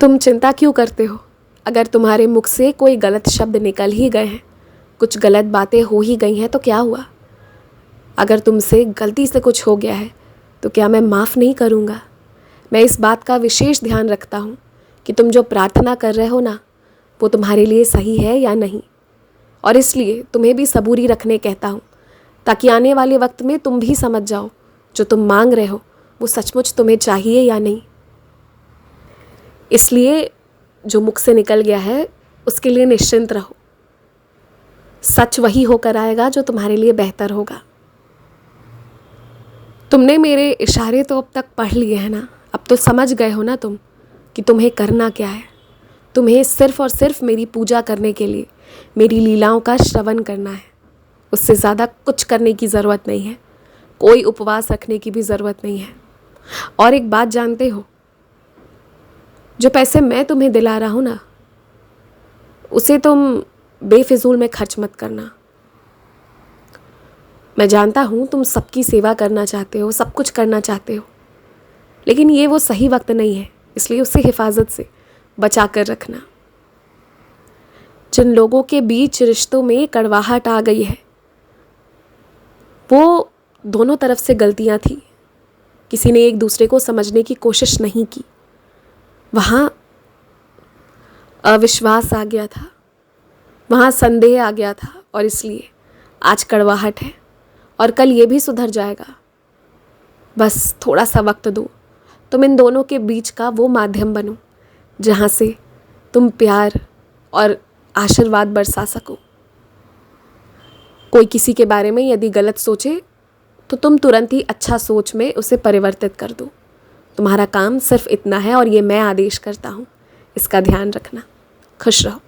तुम चिंता क्यों करते हो? अगर तुम्हारे मुख से कोई गलत शब्द निकल ही गए हैं, कुछ गलत बातें हो ही गई हैं तो क्या हुआ? अगर तुमसे गलती से कुछ हो गया है तो क्या मैं माफ़ नहीं करूँगा? मैं इस बात का विशेष ध्यान रखता हूँ कि तुम जो प्रार्थना कर रहे हो ना, वो तुम्हारे लिए सही है या नहीं। और इसलिए तुम्हें भी सबूरी रखने कहता हूँ, ताकि आने वाले वक्त में तुम भी समझ जाओ जो तुम मांग रहे हो वो सचमुच तुम्हें चाहिए या नहीं। इसलिए जो मुख से निकल गया है उसके लिए निश्चिंत रहो। सच वही होकर आएगा जो तुम्हारे लिए बेहतर होगा। तुमने मेरे इशारे तो अब तक पढ़ लिए हैं ना, अब तो समझ गए हो ना तुम कि तुम्हें करना क्या है। तुम्हें सिर्फ और सिर्फ मेरी पूजा करने के लिए मेरी लीलाओं का श्रवण करना है। उससे ज़्यादा कुछ करने की ज़रूरत नहीं है, कोई उपवास रखने की भी ज़रूरत नहीं है। और एक बात जानते हो, जो पैसे मैं तुम्हें दिला रहा हूँ ना, उसे तुम बेफिजूल में खर्च मत करना। मैं जानता हूँ तुम सबकी सेवा करना चाहते हो, सब कुछ करना चाहते हो, लेकिन ये वो सही वक्त नहीं है, इसलिए उसे हिफाजत से बचा कर रखना। जिन लोगों के बीच रिश्तों में कड़वाहट आ गई है, वो दोनों तरफ से गलतियाँ थी। किसी ने एक दूसरे को समझने की कोशिश नहीं की, वहाँ अविश्वास आ गया था, वहाँ संदेह आ गया था, और इसलिए आज कड़वाहट है और कल ये भी सुधर जाएगा। बस थोड़ा सा वक्त दो, तुम इन दोनों के बीच का वो माध्यम बनो जहाँ से तुम प्यार और आशीर्वाद बरसा सको। कोई किसी के बारे में यदि गलत सोचे तो तुम तुरंत ही अच्छा सोच में उसे परिवर्तित कर दो। तुम्हारा काम सिर्फ इतना है और ये मैं आदेश करता हूँ, इसका ध्यान रखना। खुश रहो।